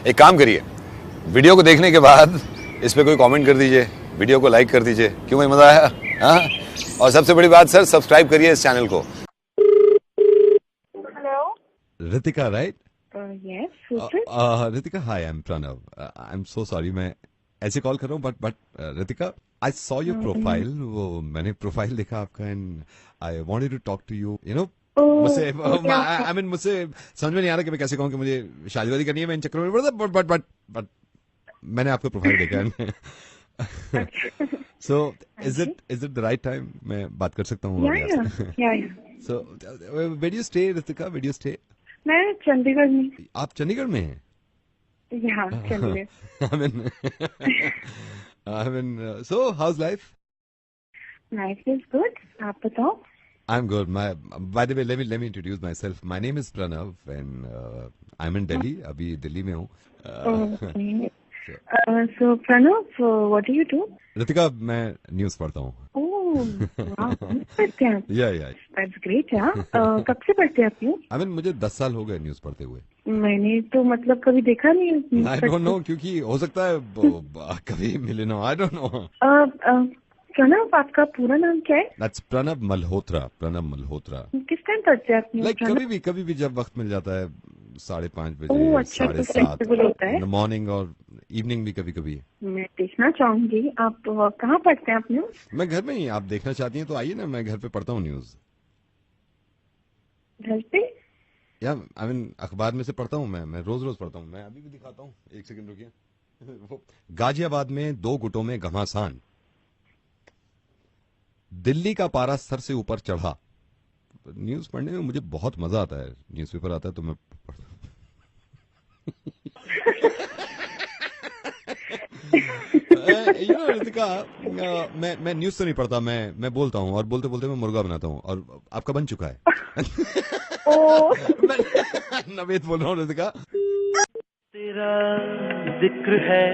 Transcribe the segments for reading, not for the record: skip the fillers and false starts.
एक काम करिए, वीडियो को देखने के बाद इस पे कोई कमेंट कर दीजिए, वीडियो को लाइक कर दीजिए। क्यों भाई, मजा आया? हाँ। और सबसे बड़ी बात सर, सब्सक्राइब करिए इस चैनल को। Hello. Ritika, right? Yes, who's this? Ritika, hi, I'm Pranav. I'm so sorry, मैं ऐसे कॉल कर रहा हूँ, but Ritika, I saw your profile. वो मैंने प्रोफाइल देखा आपका and I wanted to talk to you. You know, मुझसे I mean मुझसे समझ में नहीं आ रहा कि मैं कैसे कहूँ कि मुझे शादी वादी करनी है, मैं इन चक्करों में पड़ रहा, but मैंने आपका प्रोफाइल देखा है। So is it the right time? मैं बात कर सकता हूँ? Yeah. So where do you stay, Ritika? Where do you stay? मैं चंडीगढ़ में। आप चंडीगढ़ में हैं? यहाँ Chandigarh. I mean, so how's life? Life is good. आप बताओ। I'm good. By the way, let me introduce myself. My name is Pranav and I'm in Delhi. अभी दिल्ली में हूँ. So Pranav, what do you do? Ritika, मैं news पढ़ता हूँ. Oh, wow, news पढ़ते हैं आप? Yeah. That's great, यार। कब से पढ़ते हैं आप न्यूज़? I mean, मुझे 10 साल हो गए न्यूज़ पढ़ते हुए. मैंने तो मतलब कभी देखा नहीं है। I don't know, क्योंकि हो सकता है कभी मिले ना. I don't know. प्रणव, आपका पूरा नाम क्या है? That's प्रणव मल्होत्रा. किस टाइम पढ़ते हैं आप न्यूज़? Like कभी भी जब वक्त मिल जाता है, 5:30 बजे, ओह, अच्छा, तो 7:30 flexible होता है। मॉर्निंग और इवनिंग भी कभी. मैं देखना चाहूंगी। आप कहाँ पढ़ते हैं आप न्यूज़? मैं घर में ही. आप देखना चाहती हैं तो आइए ना, मैं घर पे पढ़ता हूँ न्यूज़. घर पे? या आई मीन अखबार में से पढ़ता हूँ. मैं रोज पढ़ता हूँ. मैं अभी भी दिखाता हूँ, एक सेकंड रुकिए. गाजियाबाद में 2 गुटों में घमासान, दिल्ली का पारा सर से ऊपर चढ़ा. न्यूज पढ़ने में मुझे बहुत मजा आता है. न्यूज़पेपर आता है तो मैं पढ़ता हूँ. रितिका, मैं न्यूज तो नहीं पढ़ता. मैं बोलता हूँ और बोलते बोलते मैं मुर्गा बनाता हूँ. और आपका बन चुका है. मैं नवेद बोल रहा हूँ. रितिका, तेरा जिक्र है.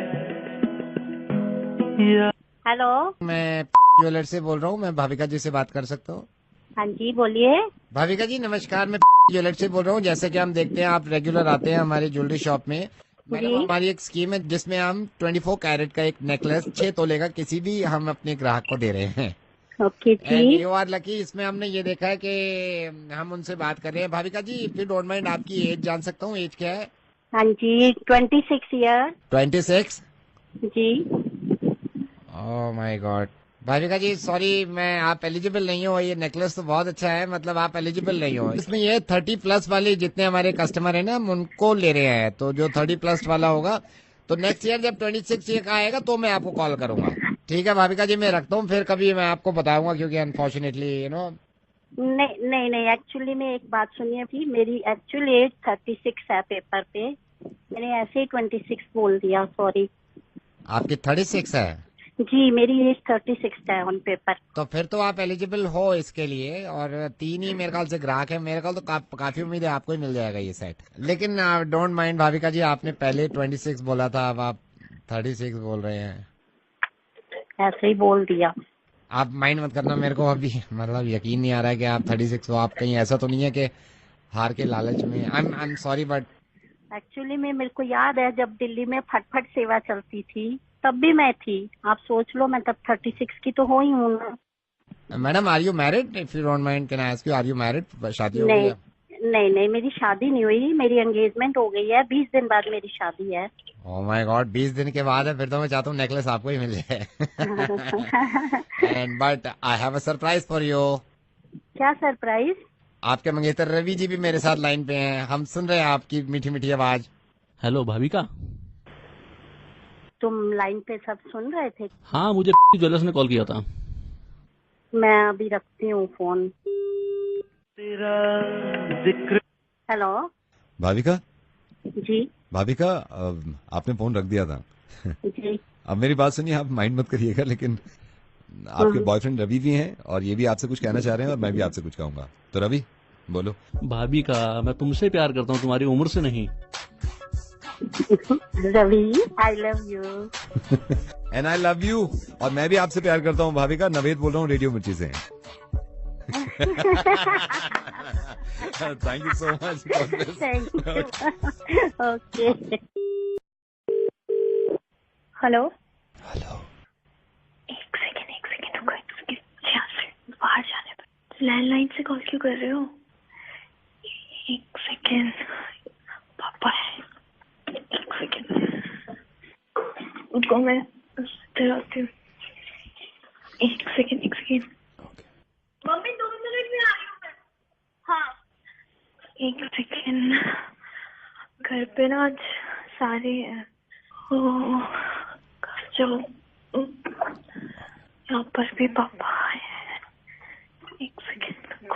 हेलो, मैं ज्वेलर से बोल रहा हूँ. मैं भाविका जी से बात कर सकता हूँ? हाँ जी, बोलिए। भाविका जी नमस्कार, मैं ज्वेलर से बोल रहा हूँ. जैसे कि हम देखते हैं आप रेगुलर आते हैं हमारे ज्वेलरी शॉप में. मैडम, हमारी एक स्कीम है जिसमें हम 24 कैरेट का एक नेकलेस 6 तोले का किसी भी हम अपने ग्राहक को दे रहे हैं. ओके जी। You are lucky. इसमें हमने ये देखा है कि हम उनसे बात कर रहे हैं. Bhavika ji, if you don't mind, आपकी एज जान सकता हूँ? एज क्या है? हाँ जी, 26 ईयर। 26? जी। Oh my god. Bhavika ji sorry, मैं आप एलिजिबल नहीं हो. ये नेकलेस तो बहुत अच्छा है, मतलब आप एलिजिबल नहीं हो. इसमें ये 30+ वाले जितने हमारे कस्टमर है ना, हम उनको ले रहे हैं. तो जो 30+ वाला होगा, तो नेक्स्ट ईयर जब 26 ईयर का आएगा तो मैं आपको कॉल करूंगा. ठीक है भाविका जी, मैं रखता हूँ. फिर कभी मैं आपको बताऊंगा, क्योंकि अनफॉर्चुनेटली नहीं, एक्चुअली में एक बात सुनिए अभी, मेरी एक्चुअल एज 36 है पेपर पे. मैंने ऐसे ही 26 बोल दिया, सॉरी. आपकी 36 है? जी, मेरी एज 36 है ऑन पेपर. तो फिर तो आप एलिजिबल हो इसके लिए. और 3 ही मेरे ख्याल से ग्राहक है. मेरे ख्याल तो काफी उम्मीद है आपको ही मिल जाएगा ये सेट. लेकिन डोंट माइंड भाविका जी, आपने पहले 26 बोला था, अब आप 36 बोल रहे हैं. ऐसे ही बोल दिया. आप माइंड मत करना. मेरे को अभी मतलब यकीन नहीं आ रहा है कि आप 36 हो. आप कहीं ऐसा तो नहीं है कि हार के लालच में? I am sorry, but actually में मेरे को याद है जब दिल्ली में फटफट सेवा चलती थी तब भी मैं थी. आप सोच लो, मैं तब 36 की तो हो ही हूँ ना. Madam, are you married? If you don't mind can I ask you, are you married? शादी हो गई है? नहीं, मेरी शादी नहीं हुई. मेरी एंगेजमेंट हो गई है. 20 दिन बाद मेरी शादी है. ओह माय गॉड, 20 दिन के बाद है? फिर तो मैं चाहता हूँ नेकलेस आपको ही मिल जाए. And but I have a surprise for you. क्या सरप्राइज? आपके मंगेतर रवि जी भी मेरे साथ लाइन पे हैं. हम सुन रहे हैं आपकी मीठी मीठी आवाज. हेलो भाविका. तुम लाइन पे सब सुन रहे थे? हाँ, मुझे ज्वेलर्स ने कॉल किया था. मैं अभी रखती हूँ फोन. तेरा जिक्र. हेलो. भाविका. जी. भाविका, आपने फोन रख दिया था. जी. अब मेरी बात सुनिए, आप माइंड मत करिएगा, लेकिन आपके बॉयफ्रेंड रवि भी हैं और ये भी आपसे कुछ कहना चाह रहे हैं और मैं भी आपसे कुछ कहूंगा. तो रवि, बोलो. भाविका, मैं तुमसे प्यार करता हूँ, तुम्हारी उम्र से नहीं. Ravi, I love you. And I love you. और मैं भी आपसे प्यार करता हूँ भाविका. नवेद बोल रहा हूँ रेडियो मिर्ची से. Thank you so much. Thank you. Okay. Hello hello एक सेकेंड रुको, एक सेकेंड, यहाँ से बाहर जाने दो। लैंडलाइन से कॉल क्यों कर रहे हो? एक सेकेंड, पापा है। एक सेकेंड रुको, मैं इधर आती हूँ। एक सेकेंड मम्मी 2 मिनट में आ रही हूँ मैं। हाँ एक सेकेंड, घर पे ना आज सारे हैं। ओ चलो, यहाँ पर भी पापा है। एक सेकेंड रुको,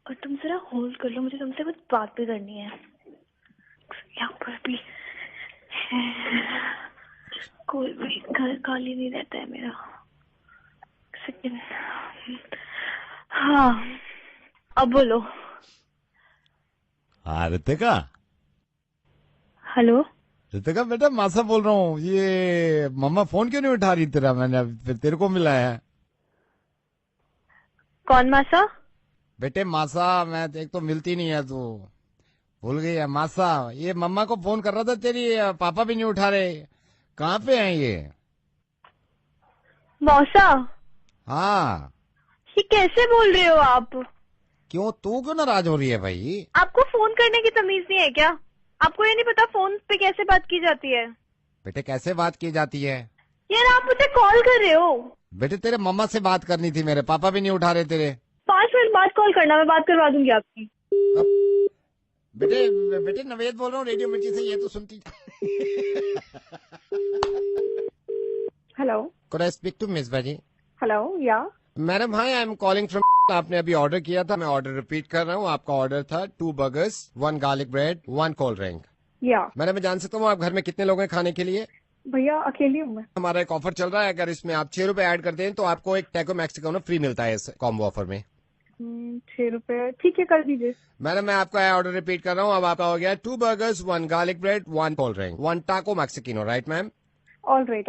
और तुम जरा होल्ड कर लो, मुझे तुमसे कुछ बात भी करनी है। यहाँ पर भी है, कोई भी घर खाली नहीं रहता है मेरा। एक सेकेंड, हाँ अब बोलो। हाँ ऋतिका, हेलो ऋतिका बेटा मासा बोल रहा हूँ। ये मम्मा फोन क्यों नहीं उठा रही तेरा? मैंने फिर तेरे को मिला है। कौन मासा? बेटे मासा, मैं एक तो मिलती नहीं है, तू भूल गई है मासा। ये मम्मा को फोन कर रहा था तेरी, पापा भी नहीं उठा रहे। कहाँ पे हैं ये? मौसा, हाँ ये कैसे बोल रहे हो आप? क्यों, तू क्यों नाराज हो रही है भाई? आपको फोन करने की तमीज नहीं है क्या? आपको ये नहीं पता फोन पे कैसे बात की जाती है? बेटे कैसे बात की जाती है? यार आप मुझे कॉल कर रहे हो। बेटे तेरे मम्मा से बात करनी थी, मेरे पापा भी नहीं उठा रहे तेरे। 5 मिनट बाद कॉल करना, मैं बात करवा दूंगी आपकी। बेटे बेटे नवेद बोल रहा हूँ रेडियो मिर्ची से, ये तो सुनती। Hello Could I speak to Miss Baji? Hello, या madam hi, I am calling from. आपने अभी ऑर्डर किया था, मैं ऑर्डर रिपीट कर रहा हूँ। आपका ऑर्डर था 2 burgers, 1 garlic bread, 1 cold drink. या मैडम मैं जान सकता हूँ आप घर में कितने लोग हैं खाने के लिए? भैया अकेली हूँ मैं। हमारा एक ऑफर चल रहा है, अगर इसमें आप 6 रुपए ऐड कर दें तो आपको एक टैको मैक्सिकानो फ्री मिलता है इस कॉम्बो ऑफर में। 6 रुपए ठीक है, कर दीजिए। मैडम मैं आपका ऑर्डर रिपीट कर रहा हूँ। अब आपका हो गया 2 burgers, 1 garlic bread, 1 cold drink, 1 taco Mexicano, right ma'am? All right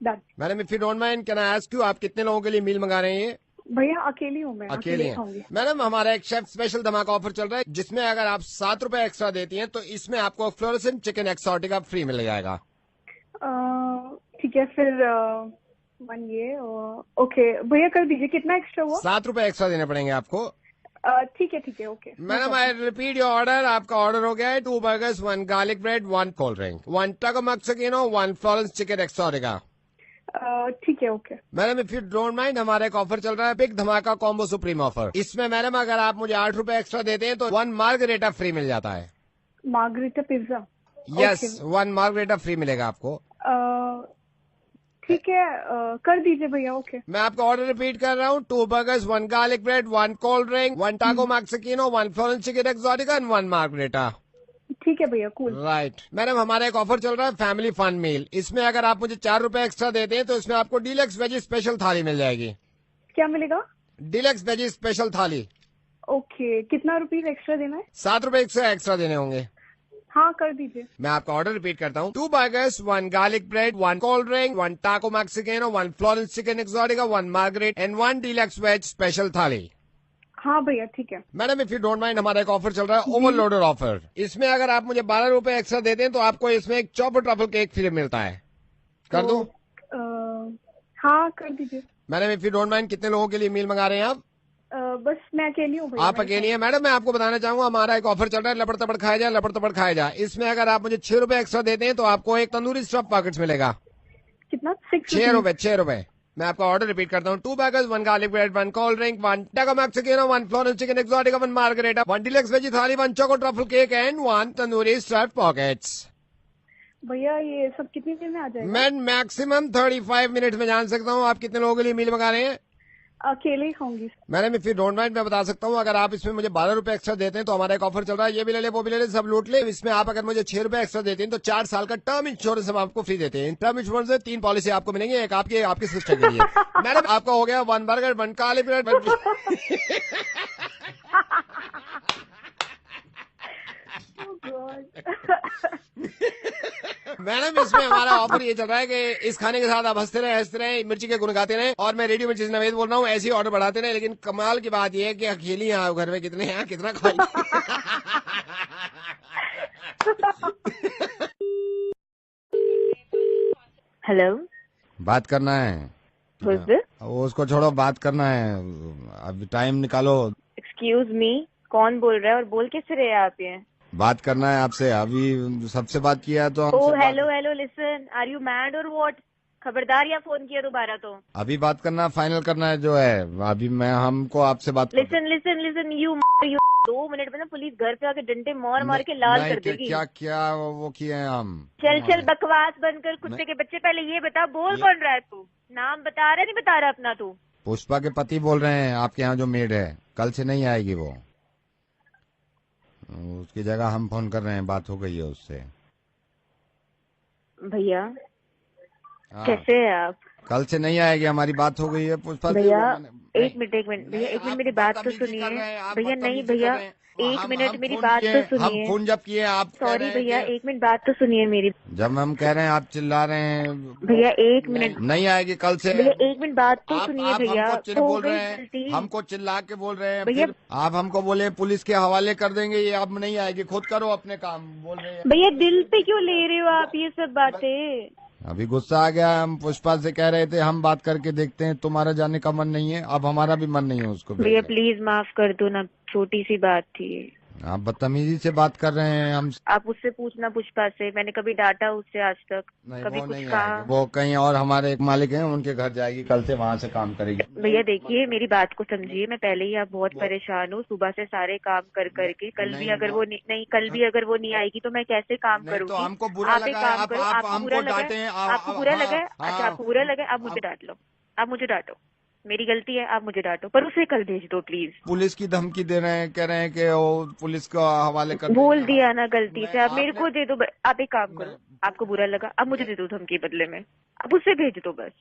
done. Madam if you don't mind can I ask you, आप कितने लोगों के लिए मील मंगा रहे हैं ये? भैया अकेली हूँ मैं, अकेले खाऊंगी। हैं। मैडम हमारा एक शेफ स्पेशल धमाका ऑफर चल रहा है, जिसमें अगर आप 7 रुपए एक्स्ट्रा देती हैं तो इसमें आपको फ्लोरेसेंट चिकन एक्सोटिका फ्री मिल जाएगा। ठीक है फिर 1 ये ओके भैया कर दीजिए। कितना एक्स्ट्रा हुआ? 7 रुपए एक्स्ट्रा देने पड़ेंगे आपको। ठीक है okay. Madam I repeat your order. आपका ऑर्डर हो गया है 2 burgers, 1 garlic bread, 1 cold drink, 1 taco mexicano, 1 Florence chicken Exotica. ठीक है okay. Madam if you don't mind, हमारा एक ऑफर चल रहा है, बिग धमाका कॉम्बो सुप्रीम ऑफर। इसमें मैडम अगर आप मुझे 8 रुपए एक्स्ट्रा देते हैं तो 1 मार्गरेटा फ्री मिल जाता है। Margherita pizza? Yes 1 margherita free मिलेगा आपको। ठीक है कर दीजिए भैया, ओके। मैं आपका ऑर्डर रिपीट कर रहा हूँ, 2 burgers, 1 garlic bread, 1 cold drink, 1 taco mexicano, 1 Florence chicken exotica and 1 margherita. ठीक है भैया, कूल। राइट मैडम हमारा एक ऑफर चल रहा है, फैमिली फन मील। इसमें अगर आप मुझे 4 रुपए एक्स्ट्रा देते हैं तो इसमें आपको डीलक्स वेजी स्पेशल थाली मिल जाएगी। क्या मिलेगा? डीलक्स वेजी स्पेशल थाली। ओके, कितना रुपीज एक्स्ट्रा देना है? 7 रुपए एक्स्ट्रा देने होंगे। हाँ कर दीजिए। मैं आपका ऑर्डर रिपीट करता हूँ, 2 burgers, 1 garlic bread, 1 cold drink, 1 taco mexicano, 1 Florence chicken exotica, 1 margherita and 1 deluxe veg special thali. हाँ भैया ठीक है। Madam if you don't mind, हमारा एक ऑफर चल रहा है, ओवरलोडर ऑफर। इसमें अगर आप मुझे 12 रुपए एक्स्ट्रा देते हैं तो आपको इसमें एक चॉपर ट्रफल केक फ्री मिलता है। कर दूं? हाँ कर दीजिए। Madam if you don't mind, कितने लोगों के लिए मील मंगा रहे हैं आप? बस मैं अकेली हूँ भैया। आप अकेली हैं? मैडम मैं आपको बताना चाहूंगा, हमारा एक ऑफर चल रहा है, लपड़ तपड़ खाया जाए, लपड़ तपड़ खाया जाए। इसमें अगर आप मुझे 6 रुपए एक्स्ट्रा देते हैं तो आपको एक तंदूरी स्टफ पॉकेट्स मिलेगा। कितना? 6 रुपए। मैं आपका ऑर्डर रिपीट करता हूँ, 2 burgers, 1 garlic bread, 1 cold drink, 1 taco mexicano, 1 Florence chicken exotica, 1 margherita, 1 deluxe veggie thali, 1 choco truffle cake and 1 tandoori stuff pockets. भैया ये सब कितनी देर में आ जाएगा? मैं मैक्सिमम 35 मिनट में जान सकता हूँ आप कितने लोगों के लिए मील मंगा रहे हैं। अकेले ही खाऊंगी। Madam if you don't mind, मैं बता सकता हूँ, अगर आप इसमें मुझे 12 रुपए एक्स्ट्रा देते हैं तो हमारा एक ऑफर चल रहा है, ये भी ले ले वो भी ले ले, सब लूट ले। इसमें आप अगर मुझे 6 रुपए एक्स्ट्रा देते हैं तो 4 साल का टर्म इंश्योरेंस हम आपको फ्री देते हैं। टर्म इंश्योरेंस में 3 पॉलिसी आपको मिलेंगी, एक आपकी सिस्टर के लिए। मैडम आपका हो गया 1 बर्गर, 1 गार्लिक ब्रेड, 1 मैडम इसमें हमारा ऑफर ये चल रहा है कि इस खाने के साथ आप हंसते रहे, मिर्ची के गुण गाते रहे। और मैं रेडियो मिर्ची से नवेद बोल रहा हूँ, ऐसे ही ऑर्डर बढ़ाते रहे। लेकिन कमाल की बात यह है कि अकेली हैं आप, घर में कितने हैं, कितना खाई। हेलो, बात करना है। who is this? वो उसको छोड़ो, बात करना है, अब टाइम निकालो। एक्सक्यूज मी, कौन बोल रहा है और बोल किस रहे हैं आप ये? बात करना है आपसे, अभी सबसे बात किया तो ओ हमसे hello hello, listen, are you mad और व्हाट? खबरदार, या फोन किया दोबारा तो। अभी बात करना, फाइनल करना है जो है। अभी मैं हमको आपसे बात listen listen listen, you 2 minute में ना पुलिस घर पे आके डंडे मार मार के लाल नहीं, कर देगी। क्या क्या वो किए हैं हम। चल चल, बकवास बंद कर, कुत्ते के बच्चे। पहले ये बता, बोल कौन रहा है तू? नाम बता रहा है, नहीं बता रहा अपना तू? पुष्पा के पति बोल रहे हैं, आपके यहाँ जो मेड है, कल से नहीं आएगी वो। उसकी जगह हम फोन कर रहे हैं, बात हो गई है उससे। भैया हाँ, कैसे है आप? कल से नहीं आएगी, हमारी बात हो गई है पुष्पा से। भैया नहीं, एक मिनट भैया, एक मिनट आप मेरी बात तो बदतमीजी सुनिए। कर रहे हैं, आप भैया नहीं बदतमीजी भैया, कर रहे हैं। एक हम मिनट मेरी फोन बात किए, तो हम सुनिए। फोन जब किए आप कह सॉरी रहे हैं भैया, कि- एक मिनट बात तो सुनिए मेरी। जब हम कह रहे हैं आप चिल्ला रहे हैं। भैया एक मिनट, नहीं आएगी कल से। भैया एक मिनट बात तो सुनिए भैया। हमको हो बोल गई रहे हैं, गलती। हमको चिल्ला के बोल रहे हैं, भैया- फिर आप हमको बोले पुलिस के हवाले कर देंगे, ये अब नहीं आएगी, खुद करो अपने काम, बोल रहे हैं। भैया दिल पे क्यों ले रहे हो आप ये सब बातें? अभी गुस्सा आ गया, हम पुष्पा से कह रहे थे हम बात करके देखते हैं, तुम्हारा जाने का मन नहीं है, अब हमारा भी मन नहीं है उसको भैया भेजने। प्लीज माफ कर दो ना, छोटी सी बात थी। आप बदतमीजी से बात कर रहे हैं हम। आप उससे पूछना, पुष्पा से। मैंने कभी डांटा उससे आज तक? नहीं, कभी वो कुछ नहीं कहा? आएगी, वो कहीं और हमारे एक मालिक हैं, उनके घर जाएगी, कल से वहाँ से काम करेगी। भैया देखिए, मेरी बात को समझिए। मैं पहले ही आप बहुत परेशान हूँ, सुबह से सारे काम कर करके। कल भी अगर वो नहीं, कल भी अगर वो नहीं आएगी तो मैं कैसे काम नहीं, तो करूँगी? हमको बुरा आप एक लगा, काम आप करो, आपको हमको बुरा लगा डांटे है? हैं, आपको बुरा लगा है? हाँ, अच्छा, आपको बुरा लगा है, आप मुझे डांट लो, आप मुझे डांटो, मेरी गलती है, आप मुझे डांटो, पर उसे कल भेज दो प्लीज। पुलिस की धमकी दे रहे हैं, कह रहे हैं कि वो पुलिस को हवाले कर बोल देंगे। दिया ना गलती से, आप मेरे आपने- को दे दो। आप एक काम करो, आपको बुरा लगा, अब मुझे दे दो धमकी बदले में, अब उससे भेज दो बस।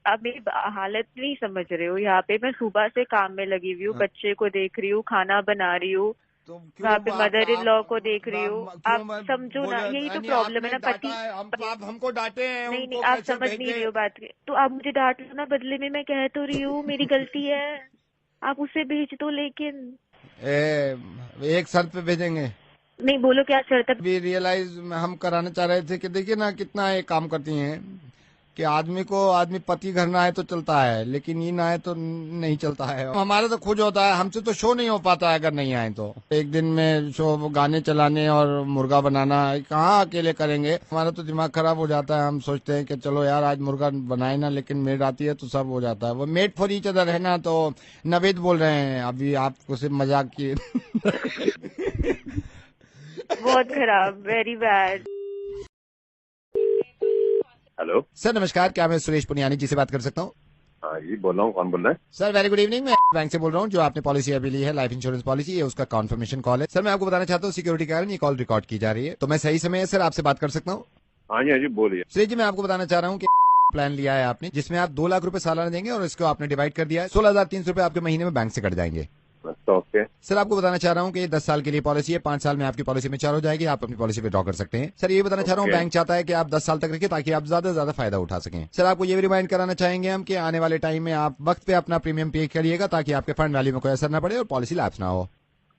आप मेरी हालत नहीं समझ रहे हो। यहाँ पे मैं सुबह से काम में लगी हुई हूँ, बच्चे को देख रही हूँ, खाना बना रही हूँ, तो क्यों वहाँ पे आप- मदर इन लॉ आप- को देख रही हूँ। क्यों आप मैं समझो ना, बोले- यही तो नहीं, प्रॉब्लम है आपने ना। पति डांटा है, आप हमको डांटे हैं, नहीं उनको नहीं, आप कैसे समझ भेजे? नहीं रहे हो बात। तो आप मुझे डांट लो ना बदले में, मैं कह तो रही हूँ मेरी गलती है, आप उसे भेज दो। लेकिन एक शर्त पे भेजेंगे। नहीं, बोलो क्या शर्त है? भी रियलाइज हम कराना चाह रहे थे कि देखिए ना कितना ये काम करती हैं कि आदमी पति घर ना आए तो चलता है, लेकिन ये ना आए तो नहीं चलता है। हमारा तो खुद होता है, हमसे तो शो नहीं हो पाता है अगर नहीं आए तो। एक दिन में शो गाने चलाने और मुर्गा बनाना कहाँ अकेले करेंगे, हमारा तो दिमाग खराब हो जाता है। हम सोचते हैं कि चलो यार आज मुर्गा बनाए ना, लेकिन मेड आती है तो सब हो जाता है। वो मेड फॉर ईच अदर है ना। तो नवेद बोल रहे हैं, अभी आपको सिर्फ मजाक किए। बहुत खराब, वेरी बैड। हेलो। सर नमस्कार, क्या मैं सुरेश पुनियानी जी से बात कर सकता हूँ? हाँ जी, बोल रहा हूँ, कौन बोल रहा है? सर वेरी गुड इवनिंग, मैं बैंक से बोल रहा हूँ। जो आपने पॉलिसी अभी ली है, लाइफ इंश्योरेंस पॉलिसी, ये उसका कॉन्फर्मेशन कॉल है। सर मैं आपको बताना चाहता हूँ, सिक्योरिटी के कारण ये कॉल रिकॉर्ड की जा रही है, तो मैं सही समय सर आपसे बात कर सकता हूँ? हाँ जी, बोलिए। सुरेश जी, मैं आपको बताना चाह रहा हूँ कि प्लान लिया है आपने, जिसमें आप 2 लाख रुपए सालाना देंगे और इसको आपने डिवाइड कर दिया है। 16,300 रुपए आपके महीने में बैंक से कट जाएंगे। अच्छा, ओके। सर आपको बताना चाह रहा हूँ कि ये 10 साल के लिए पॉलिसी है, 5 साल में आपकी पॉलिसी मैच्योर हो जाएगी, आप अपनी पॉलिसी विड्रॉ कर सकते हैं। सर ये बताना चाह रहा हूँ, Okay. बैंक चाहता है कि आप 10 साल तक रखिए ताकि आप ज्यादा से ज्यादा फायदा उठा सकें। सर आपको ये भी रिमाइंड कराना चाहेंगे हम कि आने वाले टाइम में आप वक्त पे अपना प्रीमियम पे करिएगा ताकि आपके फंड वैल्यू में कोई असर न पड़े और पॉलिसी लैप्स ना हो।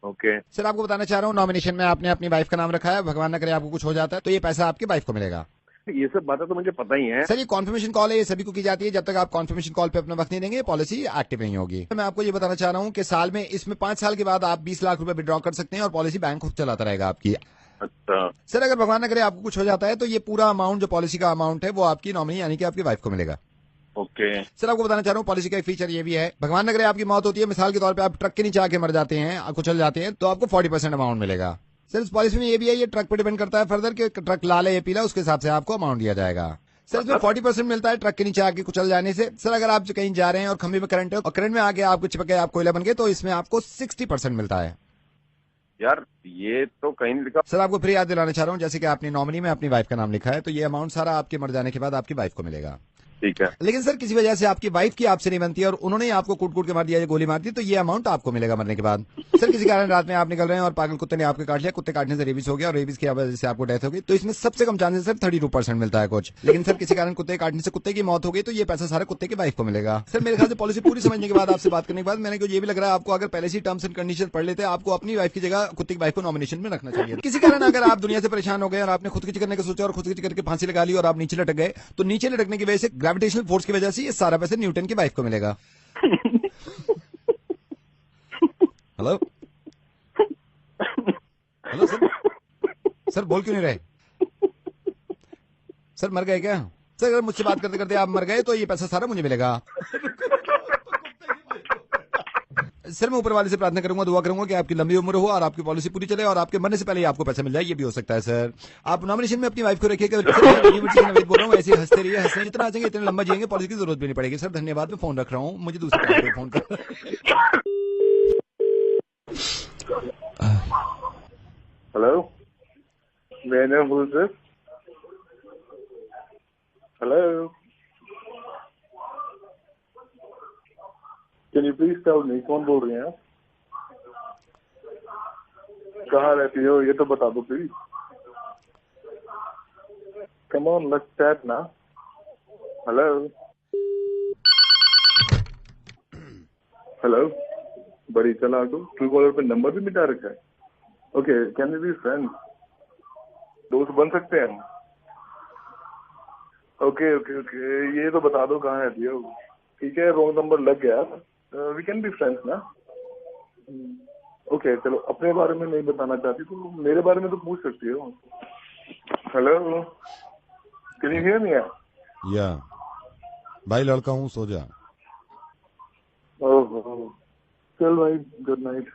ओके। सर आपको बताना चाह रहा हूँ, नॉमिनेशन में आपने अपनी वाइफ का नाम रखा है, भगवान न करे आपको कुछ हो जाता है तो ये पैसा आपकी वाइफ को मिलेगा। ये सब बातें तो मुझे पता ही है। सर ये कॉन्फर्मेशन कॉल है, ये सभी को की जाती है। जब तक आप कॉन्फर्मेशन कॉल पे अपना वक्त नहीं देंगे, पॉलिसी एक्टिव नहीं होगी। मैं आपको ये बताना चाह रहा हूँ कि साल में इसमें 5 साल के बाद आप 20 लाख रुपए विड्रॉ कर सकते हैं और पॉलिसी बैंक खुद चलाता रहेगा आपकी। अच्छा। सर अगर भगवान न करे आपको कुछ हो जाता है तो ये पूरा अमाउंट, जो पॉलिसी का अमाउंट है, वो आपकी नॉमिनी यानी कि आपकी वाइफ को मिलेगा। ओके। सर आपको बताना चाह रहा हूँ, पॉलिसी का एक फीचर ये भी है, भगवान न करे आपकी मौत होती है, मिसाल के तौर पे आप ट्रक के नीचे आके मर जाते हैं, कुचल जाते हैं, तो आपको 40% अमाउंट मिलेगा। सर इस पॉलिसी में ये भी है, ये ट्रक पे डिपेंड करता है फर्दर कि ट्रक लाल है या पीला, उसके हिसाब से आपको अमाउंट दिया जाएगा। सर इसमें 40% मिलता है ट्रक के नीचे आके कुचल जाने से। सर अगर आप कहीं जा रहे हैं और खंभे में करंट है और करंट में आके आपको चिपक गए, आप कोयला बन गए, तो इसमें आपको 60% मिलता है। यार ये तो कहीं नहीं लिखा। सर आपको फिर याद दिलाना चाह रहा हूँ, जैसे कि आपने नॉमिनी में अपनी वाइफ का नाम लिखा है, तो ये अमाउंट सारा आपके मर जाने के बाद आपकी वाइफ को मिलेगा। ठीक है। लेकिन सर किसी वजह से आपकी वाइफ की आपसे नहीं बनती और उन्होंने आपको कूट कूट के मार दिया या गोली मार दी, तो ये अमाउंट आपको मिलेगा मरने के बाद। सर किसी कारण रात में आप निकल रहे हैं और पागल कुत्ते ने आपको काट लिया, कुत्ते काटने से रेबीज हो गया और रेबीज की वजह से आपको डेथ हो गई, तो इसमें सबसे कम चांसेस सर 32% मिलता है कुछ। लेकिन सर किसी कारण कुत्ते काटने से कुत्ते की मौत हो गई, तो ये पैसा सारा कुत्ते की वाइफ को मिलेगा। सर मेरे ख्याल से पॉलिसी पूरी समझने के बाद, आपसे बात करने के बाद, मैंने ये भी लग रहा है आपको अगर पहले से टर्म्स एंड कंडीशन पढ़ लेते, आपको अपनी वाइफ की जगह कुत्ते की वाइफ वाइफ को नॉमिनेशन में रखना चाहिए। किसी कारण अगर आप दुनिया से परेशान हो गए और आपने खुदकुशी करने का सोचा और खुदकुशी करके फांसी लगा ली और आप नीचे लटक गए, तो नीचे लटकने की वजह से ग्रेविटेशनल फोर्स की वजह से ये सारा पैसे न्यूटन की वाइफ को मिलेगा। हेलो हेलो सर, सर बोल क्यों नहीं रहे? सर मर गए क्या? सर अगर मुझसे बात करते करते आप मर गए तो ये पैसा सारा मुझे मिलेगा। सर मैं ऊपर वाले से प्रार्थना करूंगा, दुआ करूंगा कि आपकी लंबी उम्र हो और आपकी पॉलिसी पूरी चले और आपके मरने से पहले ही आपको पैसा मिल जाए। ये भी हो सकता है सर। आप नॉमिनेशन में अपनी वाइफ को रखिएगा। नवीद बोल रहा हूँ, ऐसे हंसते रहिए, हंसते जितना आ जाएंगे इतने लंबा जिएंगे, पॉलिसी की जरूरत भी नहीं पड़ेगी। सर धन्यवाद, मैं फोन रख रहा हूँ, मुझे दूसरे काम पे फोन कर। हेलो, मैंने हूँ sir. Hello, can you please tell me, कौन बोल रहे हैं आप? कहाँ रहती हो ये तो बता दो please. Come on, let's chat ना। हेलो हेलो, बड़ी चालाक हो, ट्रू कॉलर पे नंबर भी मिटा रखा है। Okay, can you be friend? दोस्त बन सकते हैं हम। ओके ओके ओके, ये तो बता दो कहाँ रहती हो। ठीक है, रॉन्ग नंबर लग गया, वी कैन बी फ्रेंड्स ना। ओके चलो, अपने बारे में नहीं बताना चाहती तो मेरे बारे में तो पूछ सकती हो। Hello, can you hear me? या भाई लड़का हूँ, सो जा। ओह चल भाई, गुड नाइट।